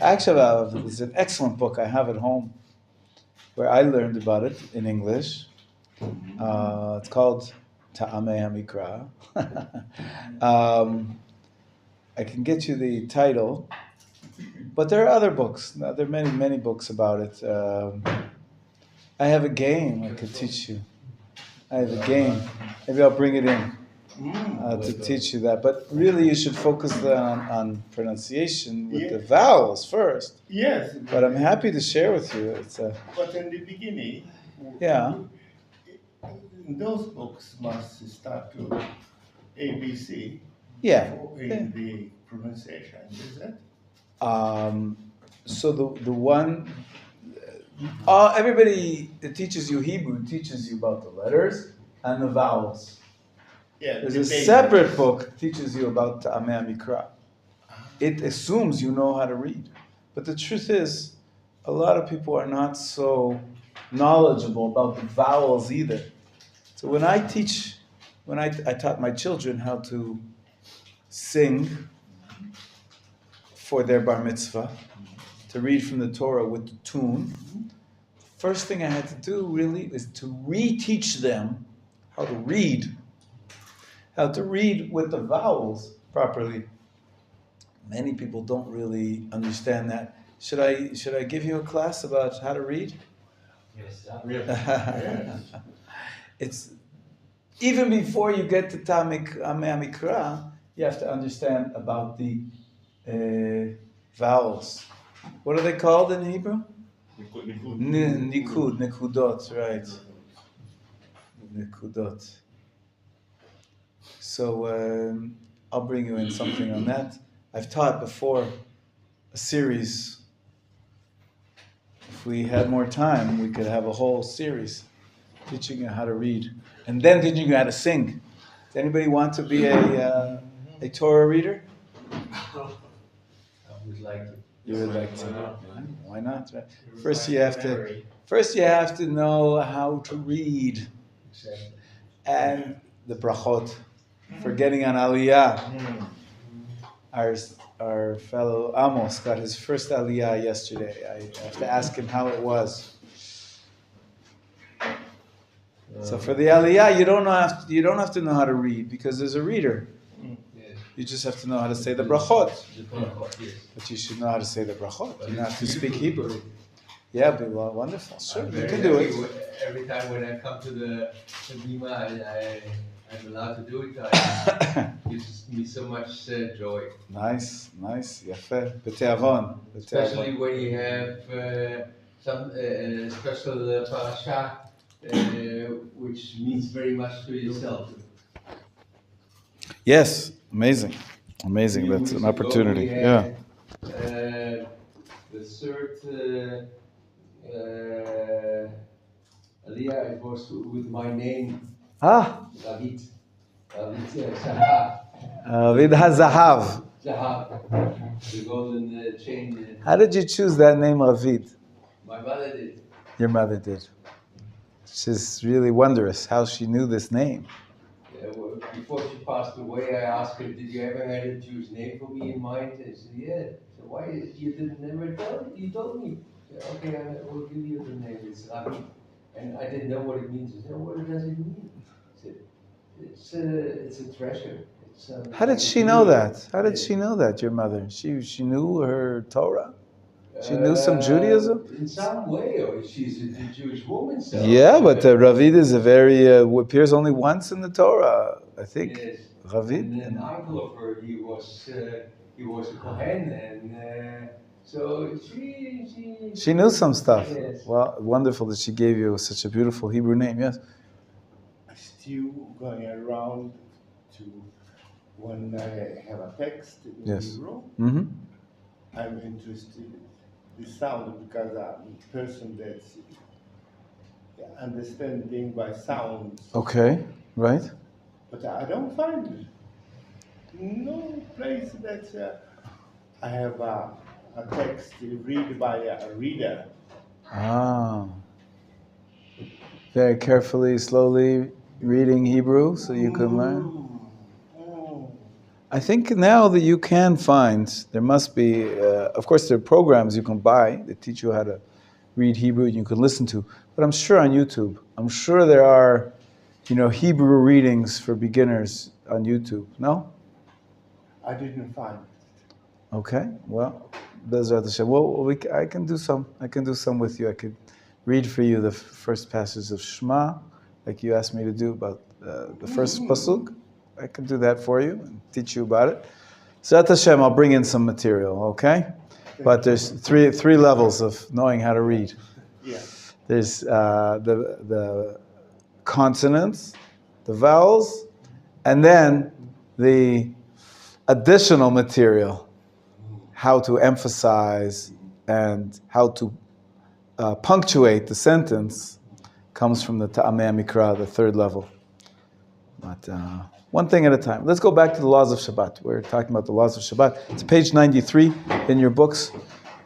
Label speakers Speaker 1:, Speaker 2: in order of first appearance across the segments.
Speaker 1: Actually, it's an excellent book I have at home where I learned about it in English. It's called Ta'amei HaMikra. I can get you the title, but there are other books. Now, there are many, many books about it. I have a game I could teach you. I have a game. Maybe I'll bring it in to teach you that. But really, you should focus on pronunciation with the vowels first.
Speaker 2: Yes.
Speaker 1: But I'm happy to share with you.
Speaker 2: But in the beginning,
Speaker 1: yeah.
Speaker 2: Those books must start to ABC.
Speaker 1: Yeah.
Speaker 2: In the pronunciation, is it?
Speaker 1: So the one, everybody that teaches you Hebrew teaches you about the letters and the vowels.
Speaker 2: Yeah,
Speaker 1: there's a separate book that teaches you about Ta'amei HaMikra. It assumes you know how to read. But the truth is, a lot of people are not so knowledgeable about the vowels either. So when I taught my children how to sing for their bar mitzvah, to read from the Torah with the tune, first thing I had to do really is to reteach them how to read with the vowels properly. Many people don't really understand that. Should I give you a class about how to read?
Speaker 3: Yes,
Speaker 1: It's even before you get to Ta'amei HaMikra, you have to understand about the vowels. What are they called in Hebrew? Nikudot, right? Nikudot. So I'll bring you in something on that. I've taught before a series. If we had more time, we could have a whole series teaching you how to read, and then teaching you how to sing. Does anybody want to be a Torah reader?
Speaker 3: I would like to.
Speaker 1: You would like to? Why not? Right? First, you have to know how to read, and the brachot for getting on Aliyah. Our fellow Amos got his first Aliyah yesterday. I have to ask him how it was. So for the Aliyah, you don't have to know how to read because there's a reader. You just have to know how to say the brachot. But you should know how to say the brachot. You don't have to speak Hebrew. Yeah, but well, wonderful. Sure, you can do it.
Speaker 3: Every time when I come to the Bima, I'm allowed to do it. It gives me so much joy.
Speaker 1: Nice. Yafeh. B'te'avon.
Speaker 3: Especially when you have some special parasha, which means very much to yourself.
Speaker 1: Yes, amazing. That's an opportunity. Yeah.
Speaker 3: The third Aliyah, it was with my name. David
Speaker 1: HaZahav.
Speaker 3: Zahav, the golden chain.
Speaker 1: How did you choose that name, Ravid?
Speaker 3: My mother did.
Speaker 1: Your mother did. She's really wondrous how she knew this name.
Speaker 3: Before she passed away, I asked her, "Did you ever have a Jewish name for me in mind?" And she said, "Yeah." So why you didn't never tell me? You told me. I said, "Okay, I will give you the name. It's Rabbi." And I didn't know what it means. I said, "What does it mean?" I said, "It's a treasure."
Speaker 1: How did she know that? How did she know that, your mother? She knew her Torah? She knew some Judaism?
Speaker 3: In some way, or she's a Jewish woman. So
Speaker 1: yeah, but Ravid is appears only once in the Torah, I think.
Speaker 3: Yes.
Speaker 1: Ravid.
Speaker 3: And an uncle of her, he was a Kohen, and so
Speaker 1: she knew some stuff.
Speaker 3: Yes.
Speaker 1: Well, wonderful that she gave you such a beautiful Hebrew name. Yes.
Speaker 2: Still going around to when I have a text in Hebrew.
Speaker 1: Mm-hmm.
Speaker 2: I'm interested in the sound because I'm a person that understands things by sound.
Speaker 1: Okay, right.
Speaker 2: But I don't find no place that I have a text read by a reader.
Speaker 1: Very carefully, slowly reading Hebrew so you can learn. I think now that you can find, there must be, of course, there are programs you can buy that teach you how to read Hebrew and you can listen to. But I'm sure on YouTube, I'm sure there are, Hebrew readings for beginners on YouTube. No?
Speaker 2: I didn't find it.
Speaker 1: Okay. Well, Bezrat Hashem. Well, I can do some. I can do some with you. I could read for you the first passage of Shema, like you asked me to do about the first pasuk. I can do that for you and teach you about it. Bezrat Hashem, I'll bring in some material. Okay. But there's three levels of knowing how to read.
Speaker 2: Yeah.
Speaker 1: There's the consonants, the vowels, and then the additional material, how to emphasize and how to punctuate the sentence, comes from the Ta'amei Mikra, the third level. But one thing at a time. Let's go back to the laws of Shabbat. We're talking about the laws of Shabbat. It's page 93 in your books.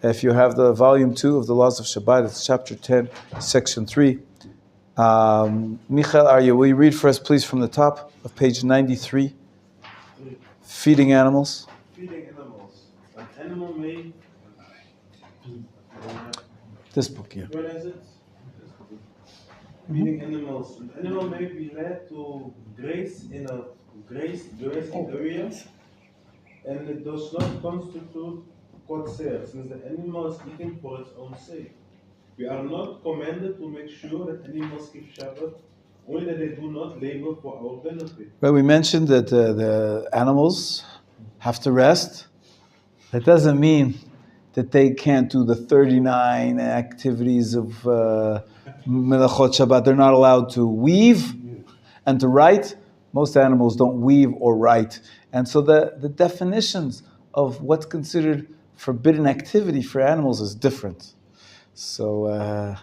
Speaker 1: If you have the volume 2 of the laws of Shabbat, it's chapter 10, section 3. Michael, will you read for us, please, from the top of page 93? Feeding animals.
Speaker 4: Feeding animals. An animal may.
Speaker 1: This book, yeah.
Speaker 4: Where is it? Feeding animals. An animal may be led to graze in a grazing area, and it does not constitute kotzer, since the animal is eating for its own sake. We are not commanded to make sure that animals keep Shabbat, only that they do not labor for our benefit.
Speaker 1: Well, we mentioned that the animals have to rest. That doesn't mean that they can't do the 39 activities of Melachot Shabbat. They're not allowed to weave and to write. Most animals don't weave or write. And so the definitions of what's considered forbidden activity for animals is different. So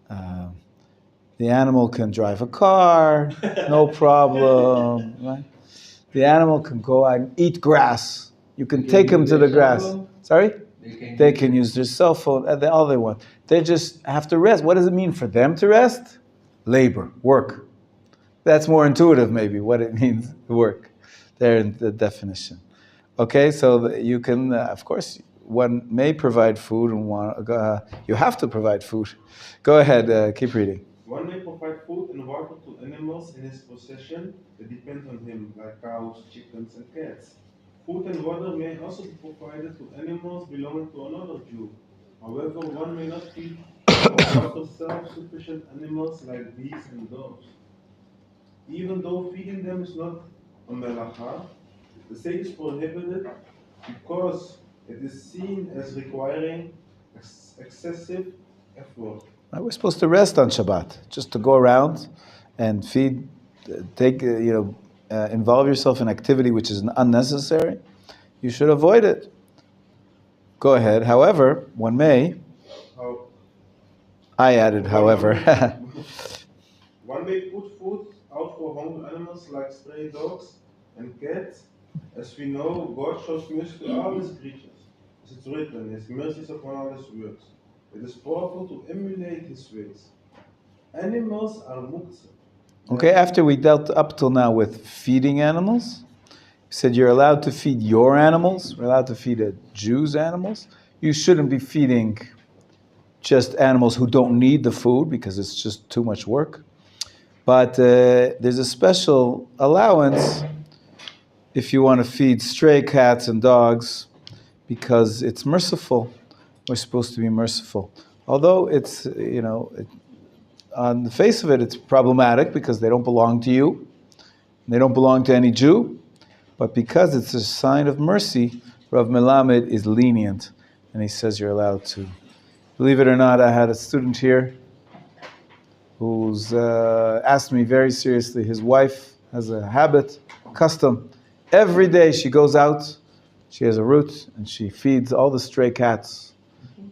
Speaker 1: the animal can drive a car, no problem. Right? The animal can go out and eat grass. You can take him to the grass. Sorry? They can use their cell phone, all they want. They just have to rest. What does it mean for them to rest? Labor, work. That's more intuitive, maybe, what it means, work. There in the definition. Okay, so you can, of course, one may provide food and you have to provide food. Go ahead, keep reading.
Speaker 4: One may provide food and water to animals in his possession that depend on him, like cows, chickens, and cats. Food and water may also be provided to animals belonging to another Jew. However, one may not feed or water self-sufficient animals like bees and dogs. Even though feeding them is not a melacha, the same is prohibited because it is seen as requiring excessive effort.
Speaker 1: We're supposed to rest on Shabbat, just to go around and feed, involve yourself in activity which is unnecessary. You should avoid it. Go ahead. However, one may. I added, however.
Speaker 4: One may put food out for hungry animals like stray dogs and cats. As we know, God shows mercy to all his creatures. As it's written, his mercies upon all his works. It is powerful to emulate his ways. Animals are muktzah.
Speaker 1: Okay, after we dealt up till now with feeding animals, you said you're allowed to feed your animals, we're allowed to feed a Jew's animals. You shouldn't be feeding just animals who don't need the food because it's just too much work. But there's a special allowance if you want to feed stray cats and dogs because it's merciful. We're supposed to be merciful. Although it's, on the face of it, it's problematic because they don't belong to you. They don't belong to any Jew. But because it's a sign of mercy, Rav Melamed is lenient. And he says you're allowed to. Believe it or not, I had a student here who's asked me very seriously. His wife has a habit, custom. Every day she goes out, she has a route, and she feeds all the stray cats.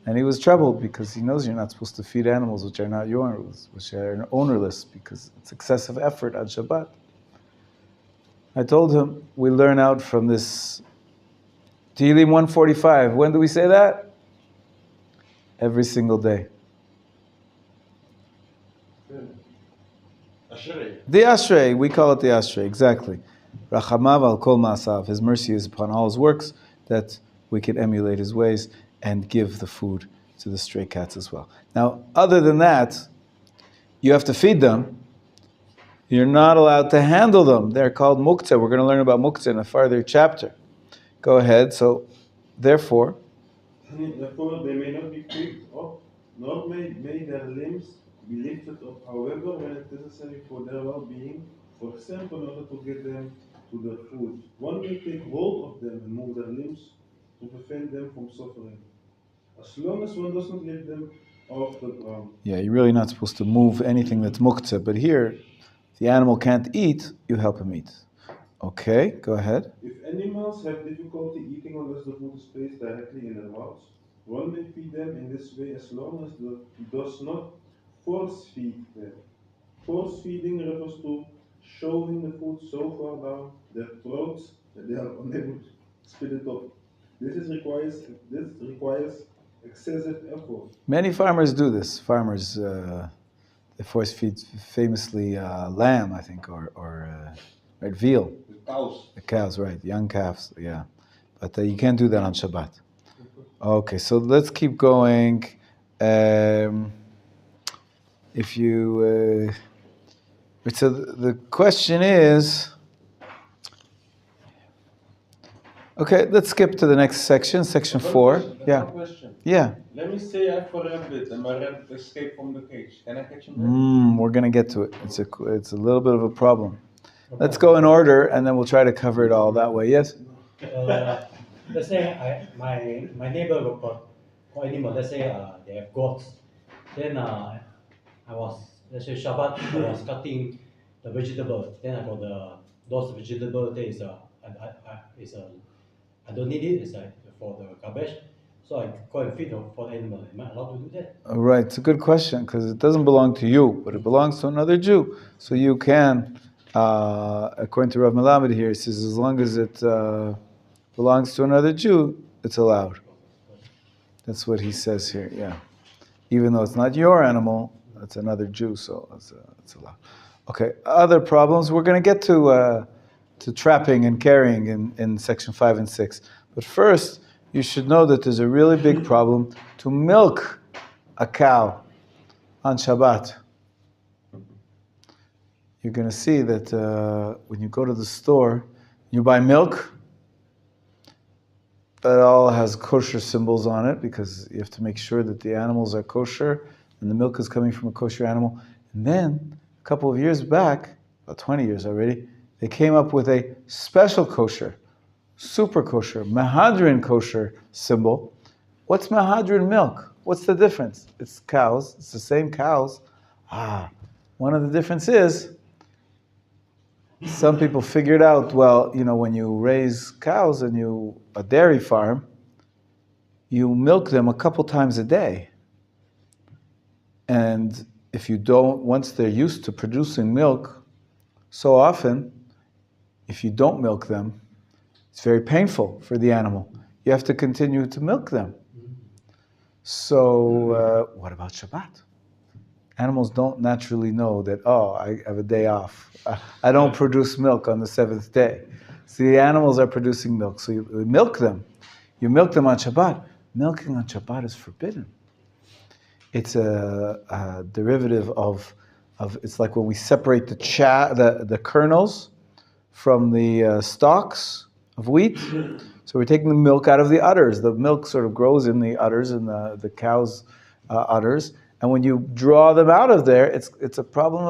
Speaker 1: And he was troubled because he knows you're not supposed to feed animals which are not yours, which are ownerless, because it's excessive effort on Shabbat. I told him, we learn out from this Tehillim 145. When do we say that? Every single day.
Speaker 4: Ashrei.
Speaker 1: The Ashrei, we call it the Ashrei, exactly. Rachamav al kol ma'asav. His mercy is upon all his works, that we can emulate his ways and give the food to the stray cats as well. Now, other than that, you have to feed them. You're not allowed to handle them. They're called muktzah. We're going to learn about muktzah in a further chapter. Go ahead. So, therefore,
Speaker 4: Therefore, they may not be picked up, nor may their limbs be lifted up, however, when it is necessary for their well-being, for example, in order to get them to their food. One may take hold of them and move their limbs to prevent them from suffering, as long as one does not lift them off the ground.
Speaker 1: yeah, you're really not supposed to move anything that's muktzah. But here, if the animal can't eat, you help him eat. Okay, go ahead.
Speaker 4: If animals have difficulty eating unless the food is placed directly in their mouths, one may feed them in this way as long as he does not force feed them. Force feeding refers to shoving the food so far down their throats that they are unable to spit it up. This requires excessive effort.
Speaker 1: Many farmers do this. Farmers, they force feed famously lamb, I think, or right, veal.
Speaker 2: The cows.
Speaker 1: The cows, right, young calves, yeah. But you can't do that on Shabbat. Okay, so let's keep going. If you, so the question is, okay, let's skip to the next section, section 4. Yeah.
Speaker 4: Question.
Speaker 1: Yeah.
Speaker 4: Let me say I have a rabbit and my rabbit escaped from the cage. Can I catch him back?
Speaker 1: We're gonna get to it. It's a little bit of a problem. Let's go in order, and then we'll try to cover it all that way. Yes.
Speaker 5: Let's say my neighbor got animal. Let's say they have goats. Then I was, let's say Shabbat, I was cutting the vegetable. Then I got those vegetable. There is I don't need it. It's for the garbage. So I go and feed for the animal. Am I allowed to do that?
Speaker 1: All right. It's a good question because it doesn't belong to you, but it belongs to another Jew. So you can, according to Rav Melamed here, he says as long as it belongs to another Jew, it's allowed. That's what he says here. Yeah. Even though it's not your animal, it's another Jew, so it's allowed. Okay. Other problems we're going to get to trapping and carrying in section 5 and 6. But first, you should know that there's a really big problem to milk a cow on Shabbat. You're going to see that when you go to the store, you buy milk. It all has kosher symbols on it because you have to make sure that the animals are kosher and the milk is coming from a kosher animal. And then, a couple of years back, about 20 years already, they came up with a special kosher, super kosher, Mehadrin kosher symbol. What's Mehadrin milk? What's the difference? It's cows. It's the same cows. One of the differences is some people figured out, well, when you raise cows and a dairy farm, you milk them a couple times a day. And if you don't, once they're used to producing milk so often, if you don't milk them, it's very painful for the animal. You have to continue to milk them. So what about Shabbat? Animals don't naturally know that, I have a day off. I don't produce milk on the 7th day. So the animals are producing milk. So you milk them. You milk them on Shabbat. Milking on Shabbat is forbidden. It's a derivative of it's like when we separate the kernels from the stalks of wheat. So we're taking the milk out of the udders. The milk sort of grows in the udders, in the cow's udders. And when you draw them out of there, it's a problem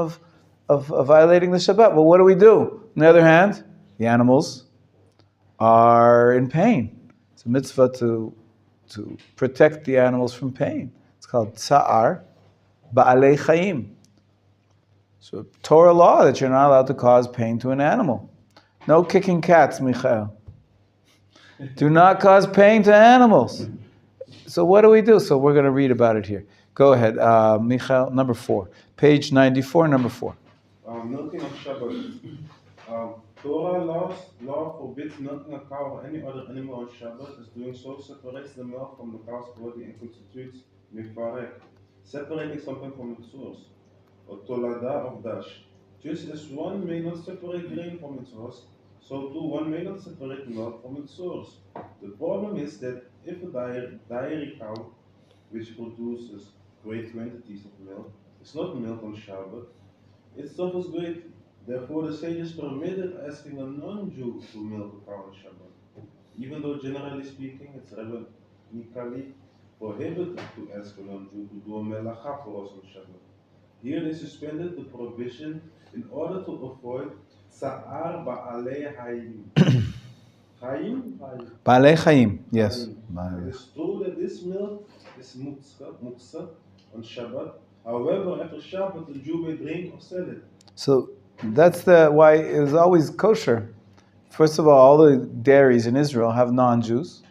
Speaker 1: of violating the Shabbat. Well, what do we do? On the other hand, the animals are in pain. It's a mitzvah to protect the animals from pain. It's called tsa'ar ba'alei chayim. So Torah law that you're not allowed to cause pain to an animal. No kicking cats, Michael. Do not cause pain to animals. So what do we do? So we're going to read about it here. Go ahead, Michael, number 4. Page 94, number 4.
Speaker 4: Milking of Shabbat. Torah law forbids milking a cow or any other animal on Shabbat, as doing so separates the milk from the cow's body and constitutes mifarek, separating something from its source, or tolada of dash. Just as one may not separate grain from its husk, So too, one may not separate milk from its source. The problem is that if a dairy cow, which produces great quantities of milk, is not milked on Shabbat, it suffers greatly. Therefore, the sages permitted asking a non-Jew to milk a cow on Shabbat, even though generally speaking it's rabbinically prohibited to ask a non-Jew to do a melacha for us on Shabbat. Here they suspended the prohibition in order to avoid Sa'ar Ba'alei Hayim. Hayim?
Speaker 1: Baalei Chaim, yes.
Speaker 4: Hayim. It is true that this milk is muksa on Shabbat. However, after Shabbat, the Jew may drink or sell it.
Speaker 1: So that's why it was always kosher. First of all the dairies in Israel have non-Jews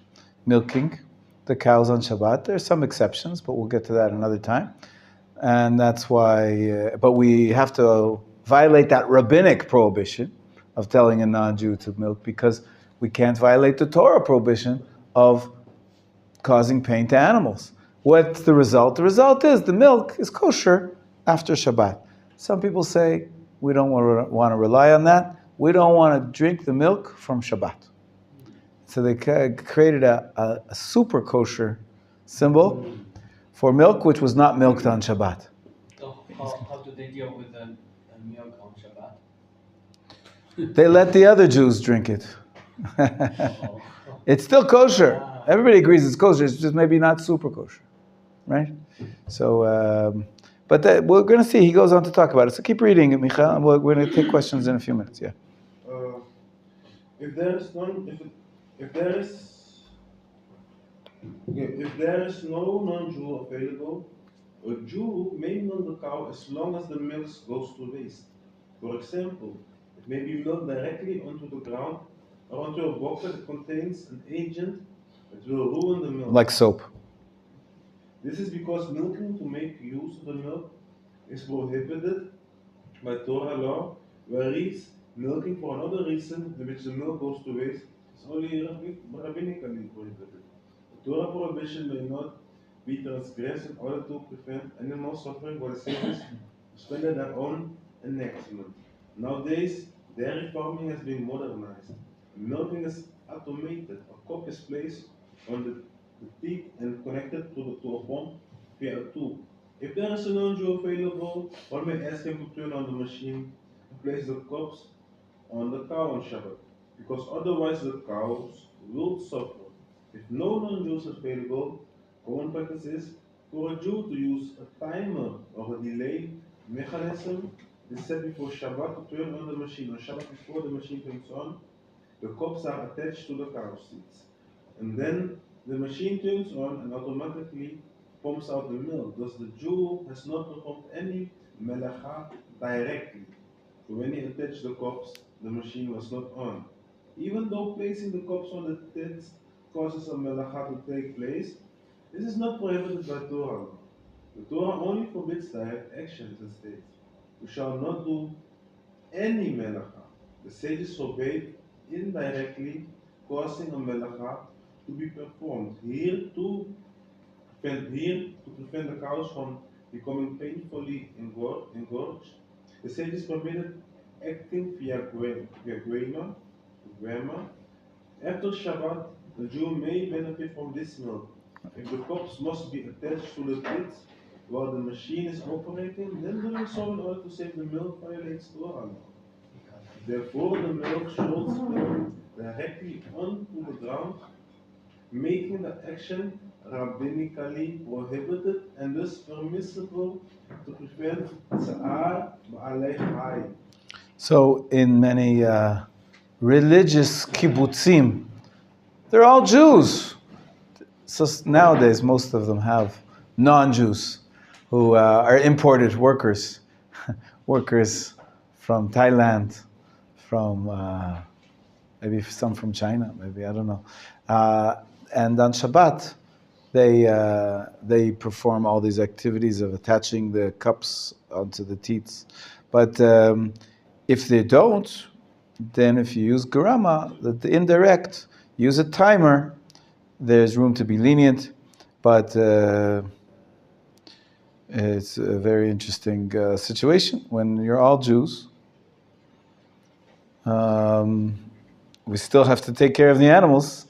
Speaker 1: milking the cows on Shabbat. There are some exceptions, but we'll get to that another time. And that's why, but we have to violate that rabbinic prohibition of telling a non-Jew to milk because we can't violate the Torah prohibition of causing pain to animals. What's the result? The result is the milk is kosher after Shabbat. Some people say we don't want to rely on that. We don't want to drink the milk from Shabbat. So they created a super kosher symbol for milk which was not milked on Shabbat.
Speaker 6: So how do they deal with the milk on Shabbat?
Speaker 1: They let the other Jews drink it. It's still kosher. Everybody agrees it's kosher. It's just maybe not super kosher, right? So, but we're going to see. He goes on to talk about it. So keep reading it, Michael. And we're going to take questions in a few minutes. Yeah.
Speaker 4: If there is no non-Jew available, a Jew may milk the cow as long as the milk goes to waste. For example, it may be milked directly onto the ground or onto a box that contains an agent that will ruin the milk.
Speaker 1: Like soap.
Speaker 4: This is because milking to make use of the milk is prohibited by Torah law, whereas milking for another reason in which the milk goes to waste is only rabbinically prohibited. The Torah prohibition may not be transgressed in order to prevent animal suffering while the sages suspended their own enactment. Nowadays, dairy farming has been modernized. Milking is automated. A cup is placed on the teat and connected to a pump via a tube. If there is a non-Jew available, one may ask him to turn on the machine and place the cups on the cow on Shabbat, because otherwise the cows will suffer. If no non-Jew is available, common practice is for a Jew to use a timer or a delay mechanism is set before Shabbat to turn on the machine. On Shabbat, before the machine turns on, the cups are attached to the cow seats. And then the machine turns on and automatically pumps out the milk. Thus the Jew has not performed any melacha directly. So when he attached the cups, the machine was not on. Even though placing the cups on the teats causes a melacha to take place, this is not prohibited by Torah. The Torah only forbids direct actions and states, "You shall not do any melacha." The sages forbade indirectly causing a melacha to be performed. Here to prevent the cows from becoming painfully engorged, the sages permitted acting via grema. After Shabbat, the Jew may benefit from this milk. If the cups must be attached to the teats while the machine is operating, then doing so in order to save the milk violates Torah law. Therefore, the milk should spill directly onto the ground, making the action rabbinically prohibited and thus permissible to prevent Sa'ar Ba'alei Hayim.
Speaker 1: So in many religious kibbutzim, they're all Jews. So nowadays, most of them have non-Jews who are imported workers, workers from Thailand, from maybe some from China, maybe, I don't know. And on Shabbat, they perform all these activities of attaching the cups onto the teats. But if they don't, then if you use garama, the indirect, use a timer, there's room to be lenient, but it's a very interesting situation when you're all Jews. we still have to take care of the animals.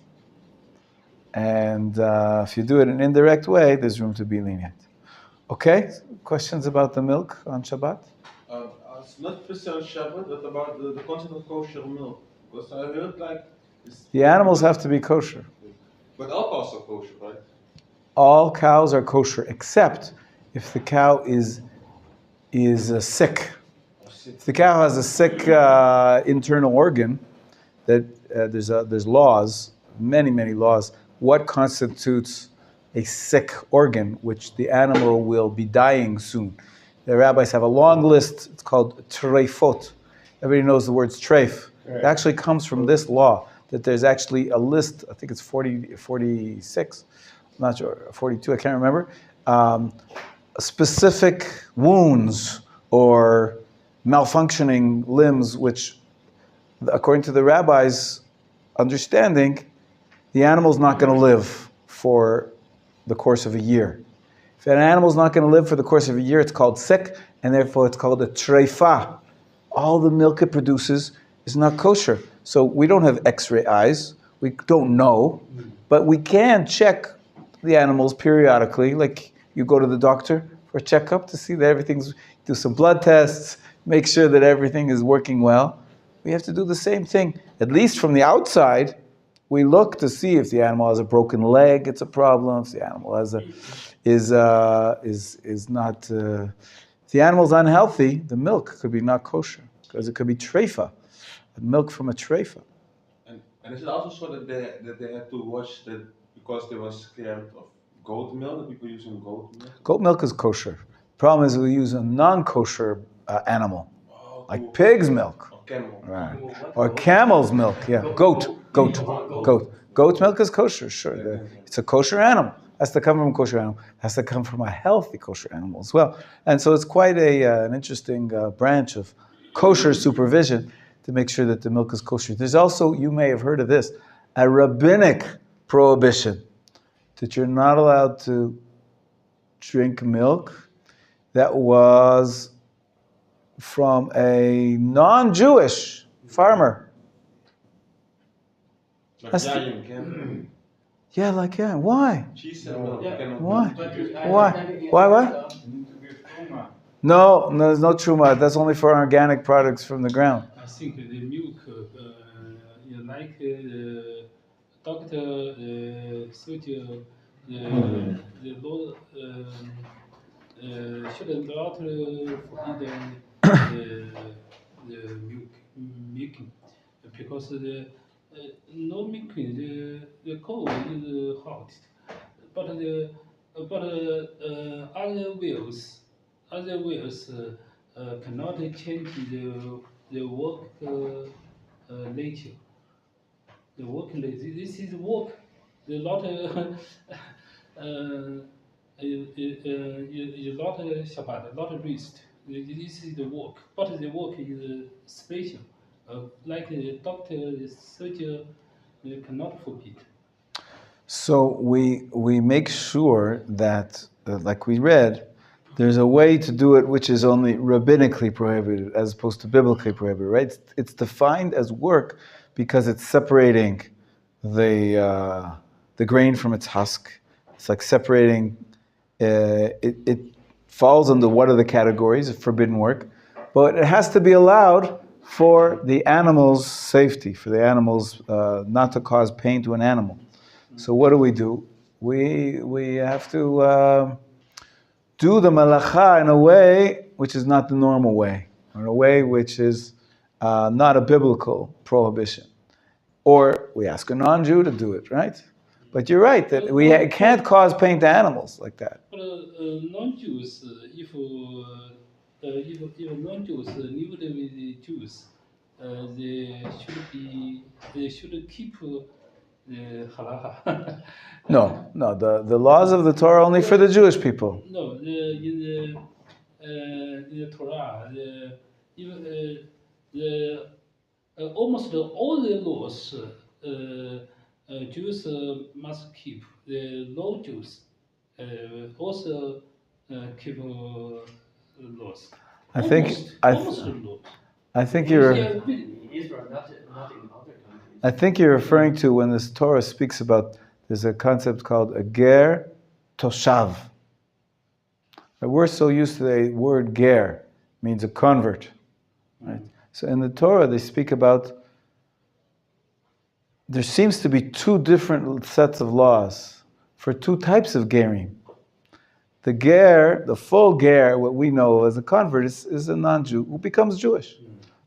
Speaker 1: And if you do it in an indirect way, there's room to be lenient. Okay? Questions about the milk on Shabbat?
Speaker 4: It's not just on Shabbat, but about the concept of kosher milk. Because I heard like...
Speaker 1: The animals have to be kosher.
Speaker 4: But all cows are kosher, right?
Speaker 1: All cows are kosher, except if the cow is sick. If the cow has a sick internal organ, that there's laws, many laws. What constitutes a sick organ, which the animal will be dying soon? The rabbis have a long list. It's called treifot. Everybody knows the word treif. It actually comes from this law, that there's actually a list, I think it's 46, I'm not sure, 42, I can't remember, specific wounds or malfunctioning limbs, which, according to the rabbi's understanding, the animal's not going to live for the course of a year. If an animal's not going to live for the course of a year, it's called sick, and therefore it's called a treifa. All the milk it produces is not kosher. So we don't have x-ray eyes. We don't know, but we can check the animals periodically. Like you go to the doctor for a checkup to see that everything's, do some blood tests, make sure that everything is working well. We have to do the same thing. At least from the outside, we look to see if the animal has a broken leg, it's a problem. If the animal has is not, if the animal's unhealthy, the milk could be not kosher because it could be treifa, milk from a treifa.
Speaker 4: And is it also so that they had to wash that because they were scared of goat milk, the people using goat milk?
Speaker 1: Goat milk is kosher. Problem is we use a non-kosher animal, like pig's milk.
Speaker 4: Or camel.
Speaker 1: Right. Or camel's milk, yeah. Goat milk is kosher, sure. It's a kosher animal. Has to come from a kosher animal. Has to come from a healthy kosher animal as well. And so it's quite an interesting branch of kosher supervision to make sure that the milk is kosher. There's also, you may have heard of this, a rabbinic prohibition that you're not allowed to drink milk that was from a non-Jewish farmer.
Speaker 4: Like giant,
Speaker 1: yeah, like, yeah. Why?
Speaker 4: Cheese and milk.
Speaker 1: Why? Why? No, there's no truma. That's only for organic products from the ground.
Speaker 7: I think the milk, like doctor said, the law should not forbid the milk making because no milking the cow is hot, but other wheels cannot change the work nature. The work nature. This is work. The lot is lot Shabbat, lot rest. This is the work, but the work is special. Like the doctor, the surgeon cannot forbid.
Speaker 1: So we make sure that, like we read, there's a way to do it which is only rabbinically prohibited as opposed to biblically prohibited, right? It's defined as work because it's separating the grain from its husk. It's like separating, it falls under what are the categories of forbidden work, but it has to be allowed for the animal's safety, for the animals not to cause pain to an animal. So what do? We have to do the malacha in a way which is not the normal way, or in a way which is not a biblical prohibition. Or we ask a non-Jew to do it, right? But you're right, that we can't cause pain to animals like that.
Speaker 7: But non-Jews, if non-Jews lived with the Jews, they should keep the halacha.
Speaker 1: No, the laws of the Torah are only for the people.
Speaker 7: No, in the Torah, almost all the laws Jews must keep. The non-Jews also keep laws.
Speaker 1: I think
Speaker 7: Almost laws.
Speaker 1: I think you're.
Speaker 6: In Israel, not in other countries.
Speaker 1: I think you're referring to when this Torah speaks about, there's a concept called a ger toshav. We're so used to the word ger, means a convert. Right? So in the Torah, they speak about, there seems to be two different sets of laws for two types of gerim. The ger, the full ger, what we know as a convert, is a non-Jew who becomes Jewish.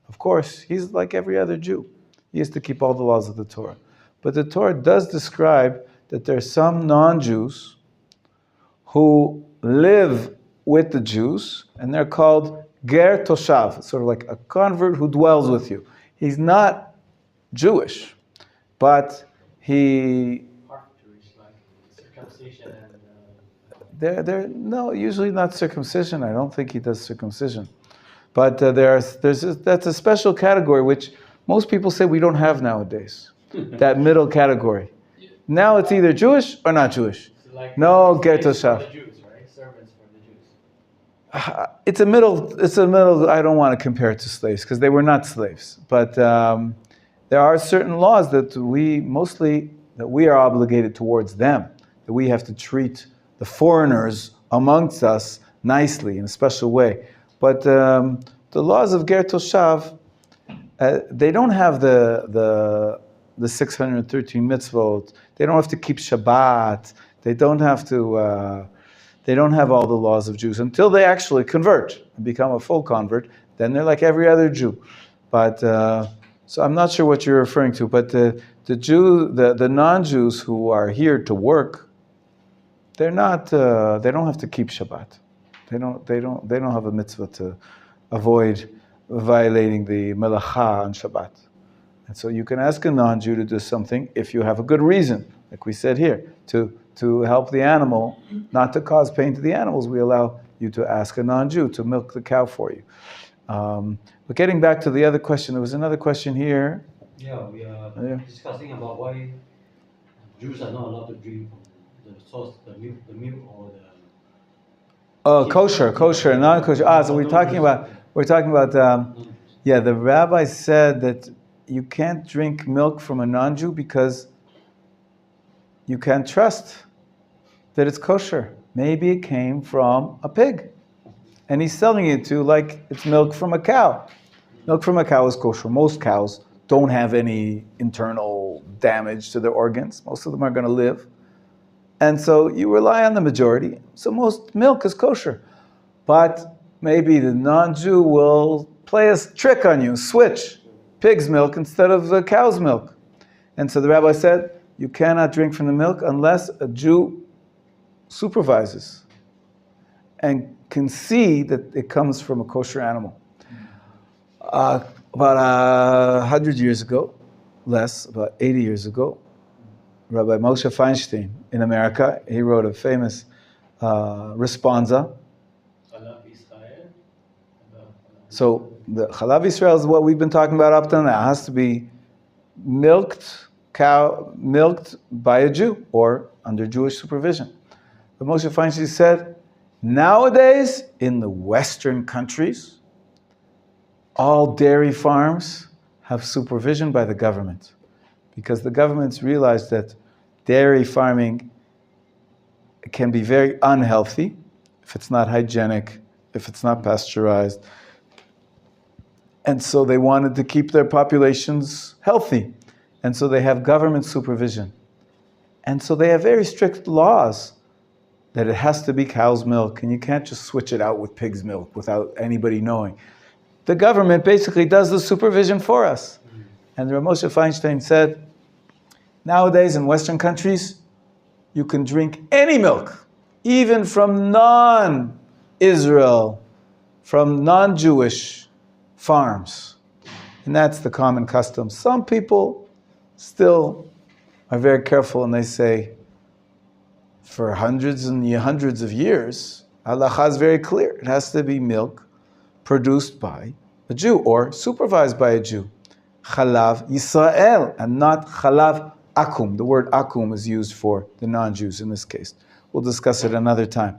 Speaker 1: Of course, he's like every other Jew. He has to keep all the laws of the Torah. But the Torah does describe that there are some non-Jews who live with the Jews, and they're called ger toshav, sort of like a convert who dwells with you. He's not Jewish, but he...
Speaker 6: Half Jewish, like circumcision and...
Speaker 1: They're no, usually not circumcision. I don't think he does circumcision. But that's a special category which most people say we don't have nowadays. That middle category. Now it's either Jewish or not Jewish.
Speaker 6: Like
Speaker 1: No ger
Speaker 6: slaves for
Speaker 1: toshav.
Speaker 6: the Jews, right? Servants for the Jews.
Speaker 1: It's a middle. I don't want to compare it to slaves because they were not slaves. But there are certain laws that we are obligated towards them. That we have to treat the foreigners amongst us nicely in a special way. But the laws of ger toshav, they don't have the 613 mitzvot. They don't have to keep Shabbat. They don't have to. They don't have all the laws of Jews until they actually convert and become a full convert. Then they're like every other Jew. But so I'm not sure what you're referring to. But the non-Jews who are here to work, they're not. They don't have to keep Shabbat. They don't have a mitzvah to avoid violating the melacha on Shabbat. And so you can ask a non-Jew to do something if you have a good reason, like we said here, to help the animal, not to cause pain to the animals. We allow you to ask a non-Jew to milk the cow for you. But getting back to the other question, there was another question here.
Speaker 5: Yeah, we are discussing about why Jews are not allowed to drink the source, the milk or the...
Speaker 1: Oh, kosher, non-kosher. So we're talking about, the rabbi said that you can't drink milk from a non-Jew because you can't trust that it's kosher. Maybe it came from a pig. And he's selling it to like it's milk from a cow. Milk from a cow is kosher. Most cows don't have any internal damage to their organs. Most of them are going to live. And so you rely on the majority. So most milk is kosher. But maybe the non-Jew will play a trick on you, switch pig's milk instead of the cow's milk. And so the rabbi said, you cannot drink from the milk unless a Jew supervises and can see that it comes from a kosher animal. About 100 years ago, about 80 years ago, Rabbi Moshe Feinstein in America, he wrote a famous responsa. So the Chalav Yisrael is what we've been talking about up till now. It has to be milked by a Jew or under Jewish supervision. But Moshe Feinstein said, nowadays in the Western countries, all dairy farms have supervision by the government, because the governments realize that dairy farming can be very unhealthy if it's not hygienic, if it's not pasteurized. And so they wanted to keep their populations healthy. And so they have government supervision. And so they have very strict laws that it has to be cow's milk, and you can't just switch it out with pig's milk without anybody knowing. The government basically does the supervision for us. And Rav Moshe Feinstein said, nowadays in Western countries, you can drink any milk, even from non-Israel, from non-Jewish farms. And that's the common custom. Some people still are very careful and they say, for hundreds and hundreds of years, halacha is very clear. It has to be milk produced by a Jew or supervised by a Jew. Chalav Yisrael, and not chalav akum. The word akum is used for the non-Jews in this case. We'll discuss it another time.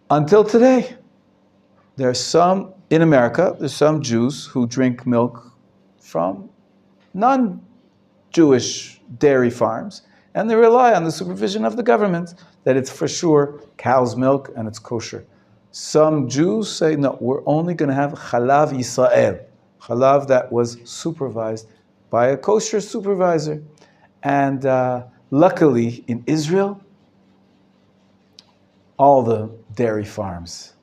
Speaker 1: Until today, there's some Jews who drink milk from Jewish dairy farms, and they rely on the supervision of the government that it's for sure cow's milk and it's kosher. Some Jews say, no, we're only going to have Chalav Yisrael, Chalav that was supervised by a kosher supervisor. And luckily, in Israel, all the dairy farms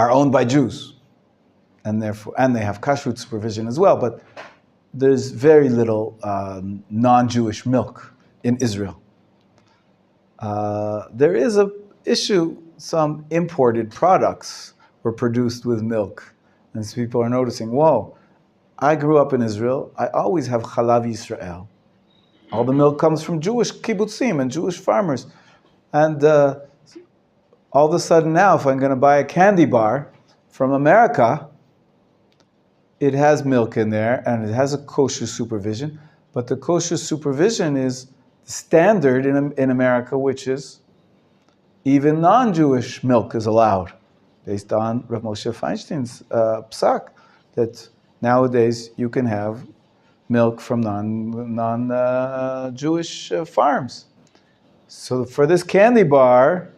Speaker 1: are owned by Jews, and they have kashrut supervision as well. But there's very little non-Jewish milk in Israel. There is a issue. Some imported products were produced with milk, and so people are noticing, whoa, I grew up in Israel. I always have Chalav Yisrael. All the milk comes from Jewish kibbutzim and Jewish farmers. And all of a sudden now, if I'm going to buy a candy bar from America, it has milk in there and it has a kosher supervision. But the kosher supervision is standard in America, which is even non-Jewish milk is allowed, based on Rav Moshe Feinstein's psak, that nowadays you can have milk from non-Jewish farms. So for this candy bar,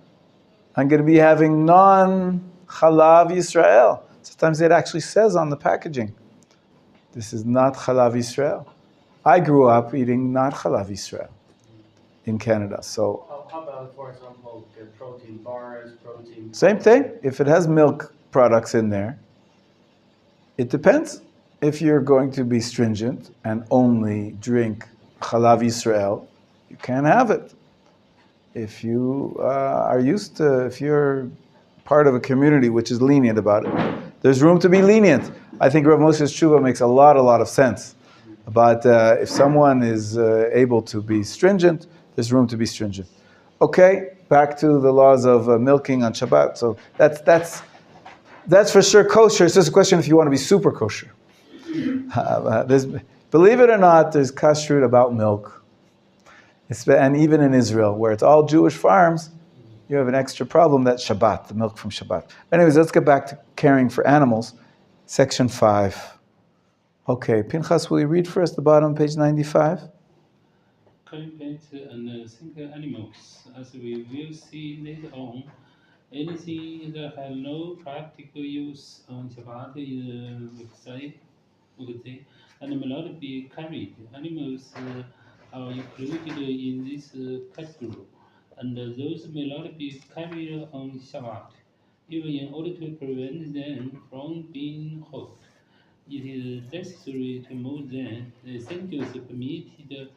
Speaker 1: I'm going to be having non-Chalav Yisrael. Sometimes it actually says on the packaging, this is not Chalav Yisrael. I grew up eating not Chalav Yisrael in Canada. So
Speaker 6: How about, for example, the protein bars, protein...
Speaker 1: same thing. If it has milk products in there, it depends. If you're going to be stringent and only drink Chalav Yisrael, you can't have it. If you if you're part of a community which is lenient about it, there's room to be lenient. I think Rav Moshe's tshuva makes a lot of sense. But if someone is able to be stringent, there's room to be stringent. Okay, back to the laws of milking on Shabbat. So that's for sure kosher. It's just a question if you want to be super kosher. Believe it or not, there's kashrut about milk. And even in Israel, where it's all Jewish farms, you have an extra problem, that's Shabbat, the milk from Shabbat. Anyways, let's get back to caring for animals. Section 5. Okay, Pinchas, will you read for us the bottom of page 95?
Speaker 7: Cultivate and think animals, as we will see later on. Anything that has no practical use on Shabbat is Muktzah, and may not be carried. Animals are included in this category, and those may not be carried on Shabbat, even in order to prevent them from being hurt. It is necessary to move them. The essentials permitted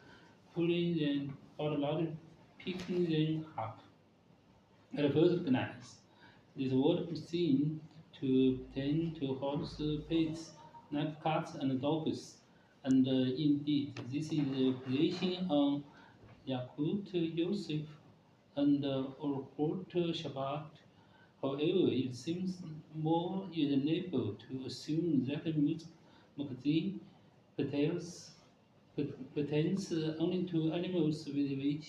Speaker 7: pulling them or not picking them up. At first glance, this would seem to pertain to horse, pigs, nut cats, and dogs. And indeed, this is a position on Yakut Yosef and Orhut Shabbat. However, it seems more reasonable to assume that Muktzah pertains only to animals with which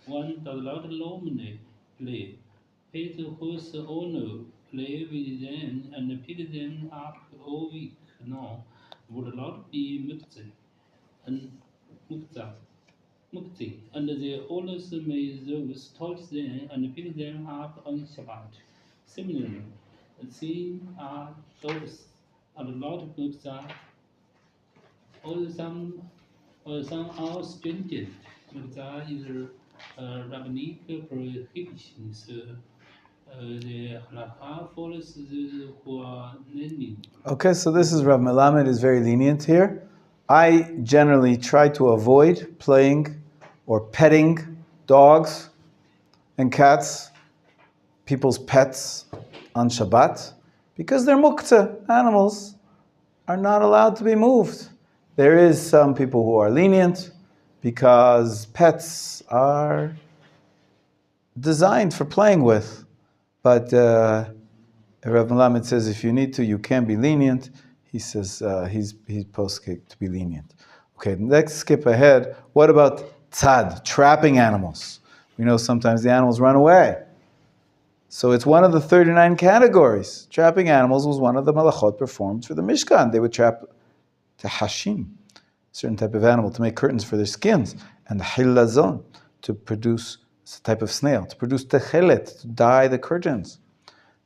Speaker 7: one does not normally play. Pet whose owner play with them and pick them up all week long would not be Muktzah, and the owners may those touch them and pick them up on Shabbat. Similarly, these are dogs are not Muktzah, or some are stringent. Muktzah is rabbinic prohibitions. The halakha follows those who are lenient.
Speaker 1: Okay, so this is Rav Melamed is very lenient here. I generally try to avoid playing or petting dogs and cats, people's pets on Shabbat, because they're muktzah. Animals are not allowed to be moved. There is some people who are lenient because pets are designed for playing with. But Rav Melamed says if you need to, you can be lenient. He says he's posted to be lenient. Okay, let's skip ahead. What about tzad, trapping animals? We know sometimes the animals run away. So it's one of the 39 categories. Trapping animals was one of the malachot performed for the Mishkan. They would trap the hashim. certain type of animal to make curtains for their skins, and the hillazon to produce a type of snail, to produce techelet, to dye the curtains.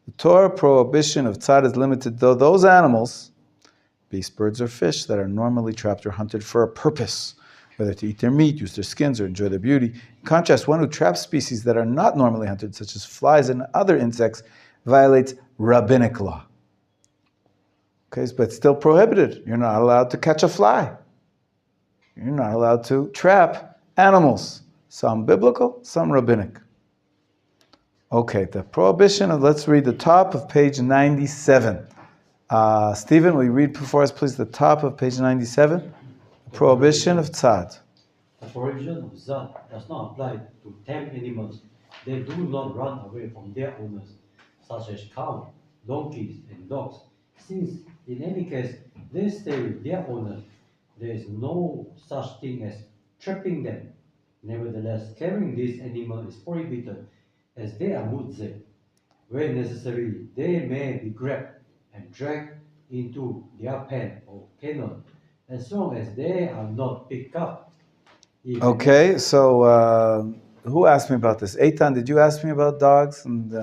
Speaker 1: The Torah prohibition of tzad is limited, though those animals, beasts, birds, or fish, that are normally trapped or hunted for a purpose, whether to eat their meat, use their skins, or enjoy their beauty. In contrast, one who traps species that are not normally hunted, such as flies and other insects, violates rabbinic law. Okay, but still prohibited. You're not allowed to catch a fly. You're not allowed to trap animals. Some biblical, some rabbinic. Okay, the prohibition of, let's read the top of page 97. Stephen, will you read for us, please, the top of page 97? Prohibition of tzad.
Speaker 5: The prohibition of tzad does not apply to tame animals. They do not run away from their owners, such as cows, donkeys, and dogs. Since, in any case, they stay with their owners, there is no such thing as trapping them. Nevertheless, carrying this animal is prohibited, as they are mutzeh. Where necessary, they may be grabbed and dragged into their pen or kennel, as long as they are not picked up.
Speaker 1: Okay, so who asked me about this? Eitan, did you ask me about dogs and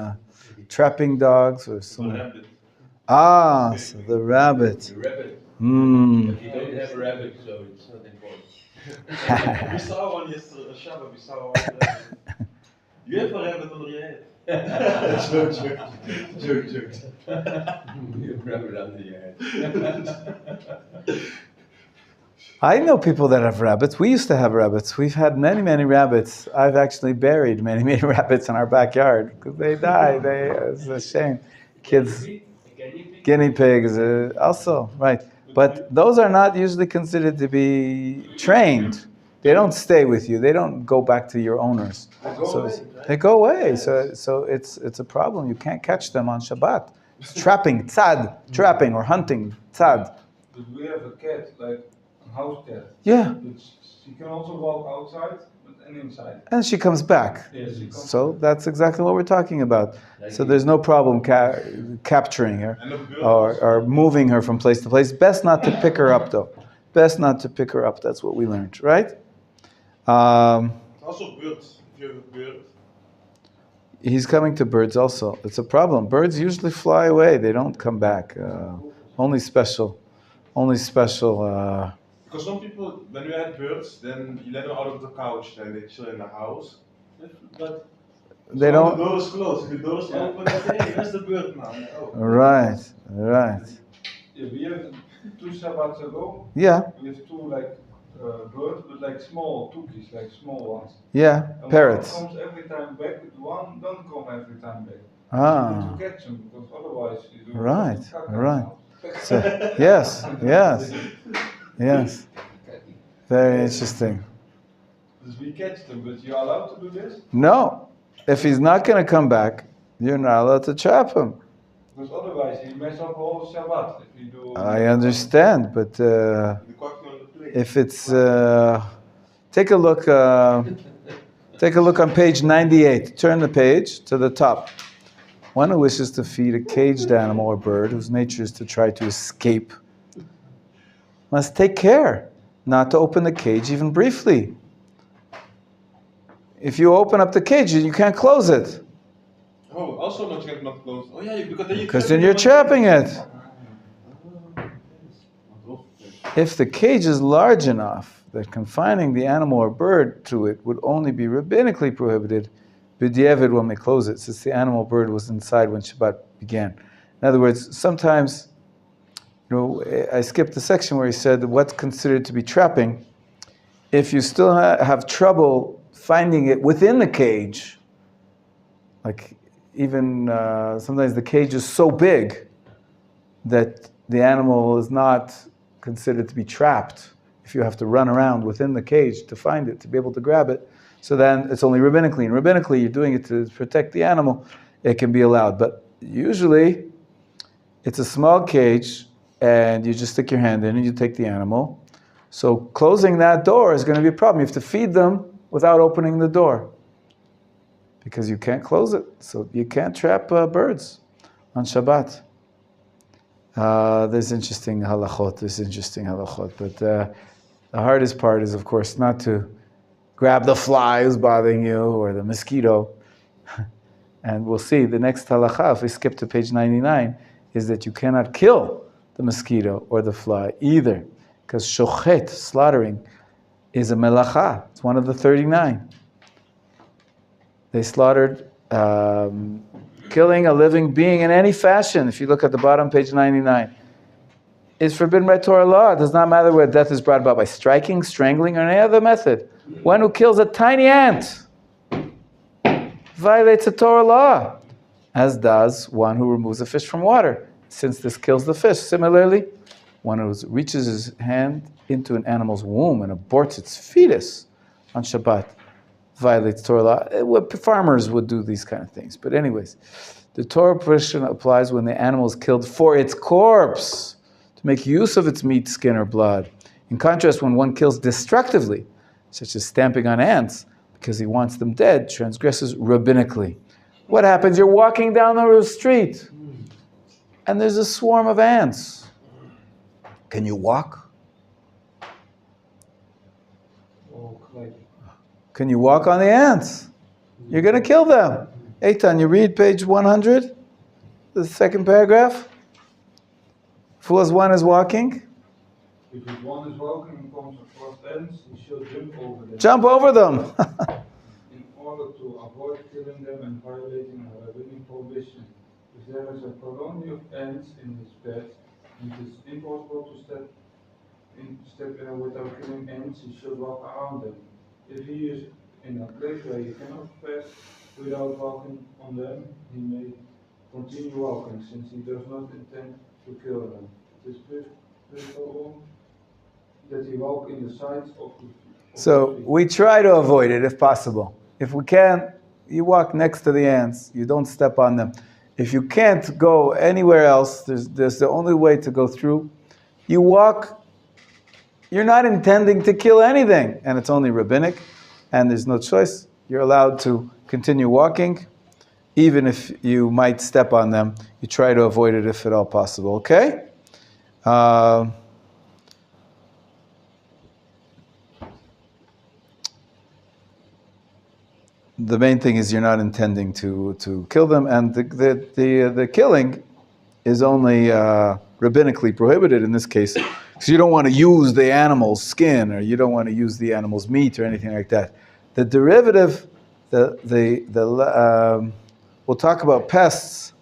Speaker 1: trapping dogs or something?
Speaker 4: Rabbit.
Speaker 1: Ah, so the rabbit.
Speaker 3: The rabbit.
Speaker 1: Hmm.
Speaker 3: But you don't have a rabbit, so it's not important.
Speaker 4: We saw one yesterday, Shabbat, we saw one. You have a rabbit under your head. Joke.
Speaker 3: You have a rabbit under your head.
Speaker 1: I know people that have rabbits. We used to have rabbits. We've had many, many rabbits. I've actually buried many, many rabbits in our backyard because they die. It's a shame. Kids, guinea pigs, also, right. But those are not usually considered to be trained. They don't stay with you. They don't go back to your owners. They go away. So it's a problem. You can't catch them on Shabbat. It's trapping, tzad, trapping or hunting, tzad.
Speaker 8: But we have a cat, like a house cat.
Speaker 1: Yeah.
Speaker 8: She can also walk outside, and inside.
Speaker 1: And she comes back.
Speaker 8: Yes, she comes
Speaker 1: So that's exactly what we're talking about. So there's no problem capturing her or moving her from place to place. Best not to pick her up, though. Best not to pick her up. That's what we learned, right?
Speaker 4: Also birds, if you have a bird.
Speaker 1: He's coming to birds also. It's a problem. Birds usually fly away. They don't come back. Only special.
Speaker 4: Because some people, when you had birds, then you let them out of the couch, then they chill in the house. But
Speaker 1: They
Speaker 4: so
Speaker 1: don't.
Speaker 4: the door is closed. If the door is open, they say, hey, where's the bird now? Oh.
Speaker 1: Right.
Speaker 8: Yeah, we have 2 Shabbats ago.
Speaker 1: Yeah.
Speaker 8: We have 2 like birds, but like small turkeys, like small ones.
Speaker 1: Yeah.
Speaker 8: And
Speaker 1: Parrots.
Speaker 8: one comes every time back, but one don't come every time back. You
Speaker 1: Ah.
Speaker 8: need to catch them because otherwise you do.
Speaker 1: Right,
Speaker 8: caca
Speaker 1: right.
Speaker 8: now.
Speaker 1: So, yes. Very interesting.
Speaker 8: Because we catch them, but you're allowed to do this?
Speaker 1: No. If he's not going to come back, you're not allowed to trap him.
Speaker 8: Because otherwise you mess up all Shabbat if you do.
Speaker 1: I understand, but
Speaker 4: The coffee on the plate.
Speaker 1: if it's take a look on page 98. Turn the page to the top. One who wishes to feed a caged animal or bird whose nature is to try to escape must take care not to open the cage even briefly. If you open up the cage, you can't close it
Speaker 4: Oh, also not closed. Oh yeah,
Speaker 1: because then you're trapping it. If the cage is large enough that confining the animal or bird to it would only be rabbinically prohibited, b'diavad one may close it, since the animal or bird was inside when Shabbat began. In other words, sometimes, I skipped the section where he said what's considered to be trapping. If you still have trouble finding it within the cage, like even sometimes the cage is so big that the animal is not considered to be trapped. If you have to run around within the cage to find it, to be able to grab it, so then it's only rabbinically. And rabbinically, you're doing it to protect the animal, it can be allowed. But usually, it's a small cage, and you just stick your hand in and you take the animal. So closing that door is going to be a problem. You have to feed them without opening the door, because you can't close it. So you can't trap birds on Shabbat. There's interesting halachot, but The hardest part is, of course, not to grab the fly who's bothering you or the mosquito. And we'll see the next halacha, if we skip to page 99, is that you cannot kill the mosquito or the fly either. Because shochet, slaughtering, is a melacha. It's one of the 39. They slaughtered killing a living being in any fashion. If you look at the bottom, page 99, is forbidden by Torah law. It does not matter whether death is brought about by striking, strangling, or any other method. One who kills a tiny ant violates a Torah law, as does one who removes a fish from water, since this kills the fish. Similarly, one who reaches his hand into an animal's womb and aborts its fetus on Shabbat violates Torah law. Farmers would do these kind of things. But anyways, the Torah prohibition applies when the animal is killed for its corpse, to make use of its meat, skin, or blood. In contrast, when one kills destructively, such as stamping on ants, because he wants them dead, transgresses rabbinically. What happens? You're walking down the street, and there's a swarm of ants. Can you walk? Can you walk on the ants? You're going to kill them. Eitan, you read page 100, the second paragraph. As one is walking.
Speaker 8: If one is walking and comes across ants, he should jump over them.
Speaker 1: Jump over them.
Speaker 8: In order to avoid killing them and violating a rabbinic prohibition. If there is a colony of ants in his path, and it is impossible to step without killing ants, he should walk around them. If he is in a place where he cannot pass without walking on them, he may continue walking, since he does not intend to kill them. It is preferable that he walk in the sides of the
Speaker 1: So we try to avoid it if possible. If we can, you walk next to the ants. You don't step on them. If you can't go anywhere else, there's the only way to go through. You walk. You're not intending to kill anything, and it's only rabbinic, and there's no choice. You're allowed to continue walking, even if you might step on them. You try to avoid it if at all possible, okay? The main thing is you're not intending to kill them, and the killing is only rabbinically prohibited in this case. So you don't want to use the animal's skin, or you don't want to use the animal's meat, or anything like that. The derivative, we'll talk about pests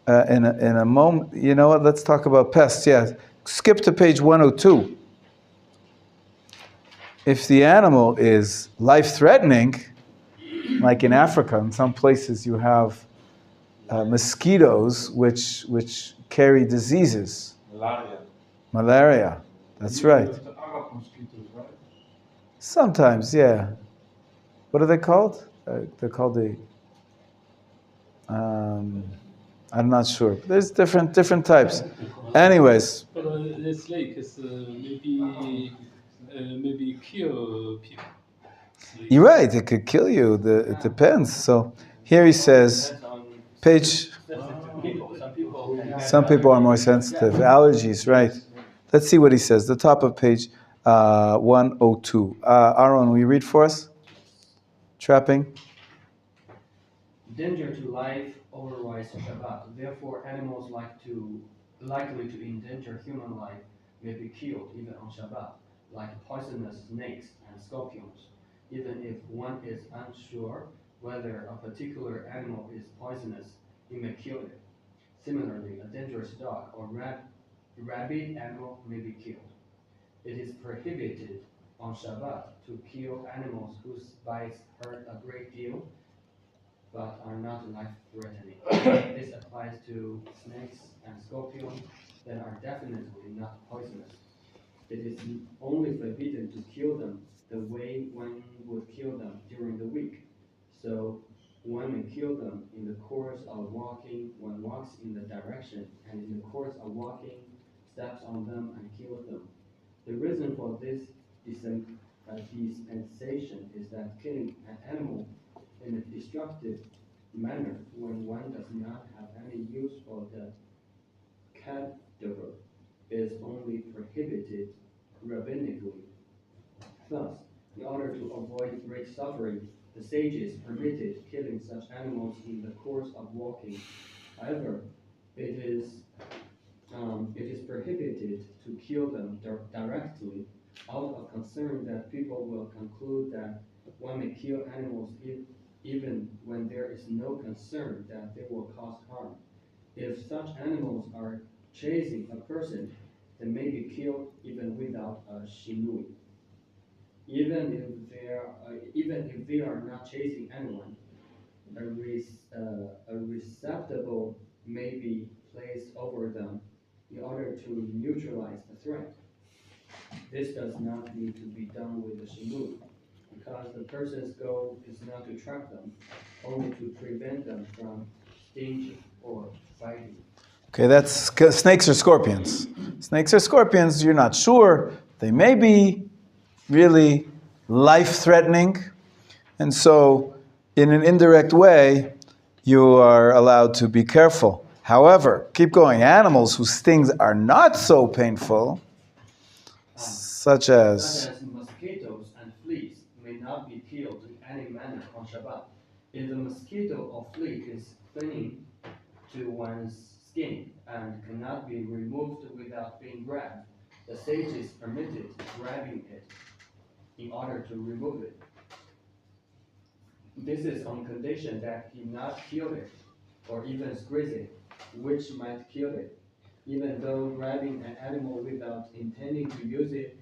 Speaker 1: in a moment. You know what? Let's talk about pests. Yeah, skip to page 102. If the animal is life-threatening, like in Africa, in some places you have mosquitoes which carry diseases. Malaria, that's right.
Speaker 8: The Arab mosquitoes, right?
Speaker 1: Sometimes, yeah. What are they called? They're called I'm not sure. There's different types. Anyways.
Speaker 7: But it's like maybe kill people.
Speaker 1: You're right, it could kill you. It depends. So here he says, page, some people are more sensitive. Allergies, right. Let's see what he says. The top of page 102. Aaron, will you read for us? Trapping.
Speaker 6: Danger to life overrides Shabbat. Therefore, animals likely to endanger human life may be killed even on Shabbat, like poisonous snakes and scorpions, even if one is unsure whether a particular animal is poisonous, he may kill it. Similarly, a dangerous dog or rabid animal may be killed. It is prohibited on Shabbat to kill animals whose bites hurt a great deal but are not life-threatening. This applies to snakes and scorpions that are definitely not poisonous. It is only forbidden to kill them the way one would kill them during the week. So one may kill them in the course of walking, one walks in the direction, and in the course of walking, steps on them and kills them. The reason for this dispensation is that killing an animal in a destructive manner when one does not have any use for the cadaver is only prohibited rabbinically Thus, in order to avoid great suffering, the sages permitted killing such animals in the course of walking. However, it is prohibited to kill them directly, out of concern that people will conclude that one may kill animals even when there is no concern that they will cause harm. If such animals are chasing a person, they may be killed even without a shinui. Even if they are not chasing anyone, a receptacle may be placed over them in order to neutralize the threat. This does not need to be done with the shinui, because the person's goal is not to trap them, only to prevent them from stinging or biting.
Speaker 1: Okay, that's snakes or scorpions. Snakes or scorpions, you're not sure. They may be really life-threatening. And so, in an indirect way, you are allowed to be careful. However, keep going. Animals whose stings are not so painful, such as
Speaker 6: mosquitoes and fleas, may not be killed in any manner on Shabbat. If the mosquito or flea is clinging to one's skin and cannot be removed without being grabbed, the sages permitted grabbing it in order to remove it. This is on condition that he not kill it or even squeeze it, which might kill it. Even though grabbing an animal without intending to use it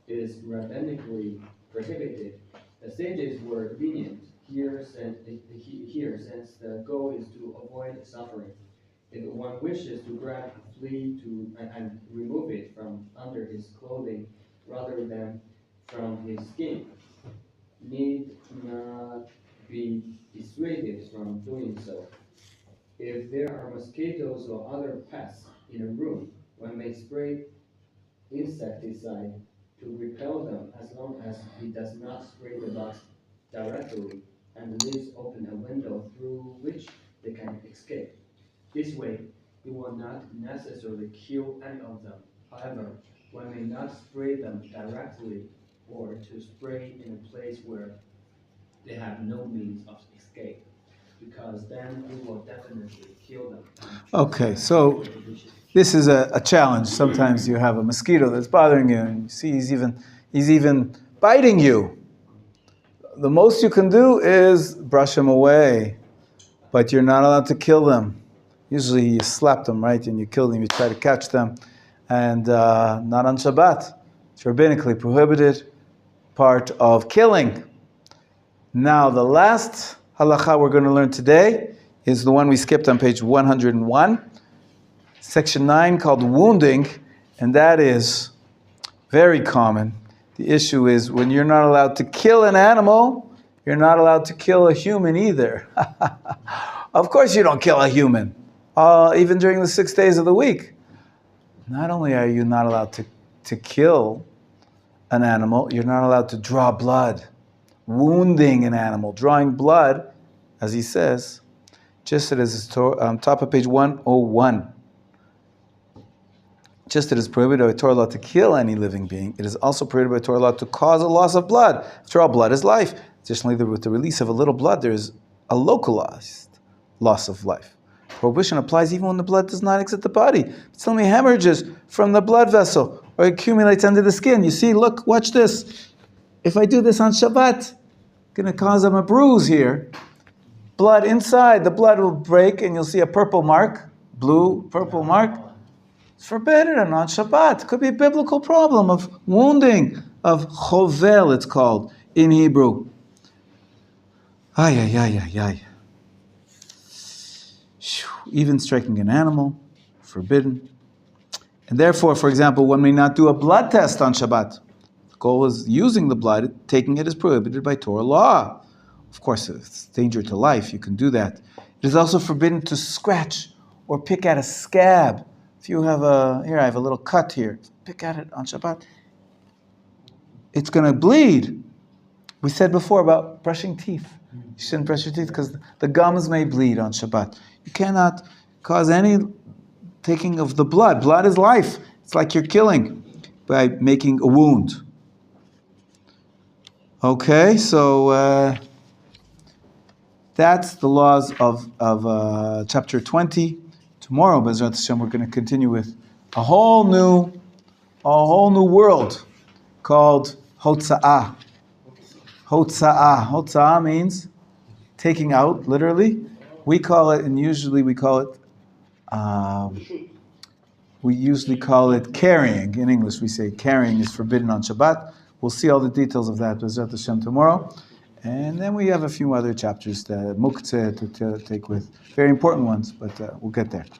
Speaker 6: is rabbinically prohibited, the sages were lenient here since the goal is to avoid suffering. If one wishes to grab a flea and remove it from under his clothing rather than from his skin, need not be dissuaded from doing so. If there are mosquitoes or other pests in a room, one may spray insecticide to repel them as long as he does not spray the bugs directly and leaves open a window through which they can escape. This way, he will not necessarily kill any of them. However, one may not spray them directly or to spray in a place where they have no means of escape, because then we will definitely kill them.
Speaker 1: Okay, so this is a challenge. Sometimes you have a mosquito that's bothering you, and you see he's even biting you. The most you can do is brush him away, but you're not allowed to kill them. Usually you slap them, right, and you kill them. You try to catch them, and not on Shabbat. It's rabbinically prohibited, part of killing. Now, the last halacha we're going to learn today is the one we skipped on page 101, section 9, called wounding, and that is very common. The issue is when you're not allowed to kill an animal, you're not allowed to kill a human either. Of course you don't kill a human, even during the 6 days of the week. Not only are you not allowed to kill an animal, you're not allowed to draw blood. Wounding an animal, drawing blood, as he says, just as on top of page 101. Just as it is prohibited by Torah law to kill any living being, it is also prohibited by Torah law to cause a loss of blood. After all, blood is life. Additionally, with the release of a little blood, there is a localized loss of life. Prohibition applies even when the blood does not exit the body. It's only hemorrhages from the blood vessel or accumulates under the skin. You see, look, watch this. If I do this on Shabbat, going to cause him a bruise here. Blood inside, the blood will break and you'll see a purple mark, blue purple mark. It's forbidden on Shabbat. Could be a biblical problem of wounding, of chovel it's called in Hebrew. Even striking an animal, forbidden. And therefore, for example, one may not do a blood test on Shabbat. The goal is using the blood, taking it is prohibited by Torah law. Of course, if it's danger to life, you can do that. It is also forbidden to scratch or pick at a scab. If you have I have a little cut here. Pick at it on Shabbat. It's going to bleed. We said before about brushing teeth. You shouldn't brush your teeth because the gums may bleed on Shabbat. You cannot cause any taking of the blood. Blood is life. It's like you're killing by making a wound. Okay, so that's the laws of chapter 20. Tomorrow, Bezrat Hashem, we're going to continue with a whole new world called Hotza'ah. Hotza'ah means taking out, literally. We call it, and usually we call it, carrying. In English, we say carrying is forbidden on Shabbat. We'll see all the details of that, Bezrat Hashem, tomorrow. And then we have a few other chapters, Muktzeh, to take with. Very important ones, but we'll get there.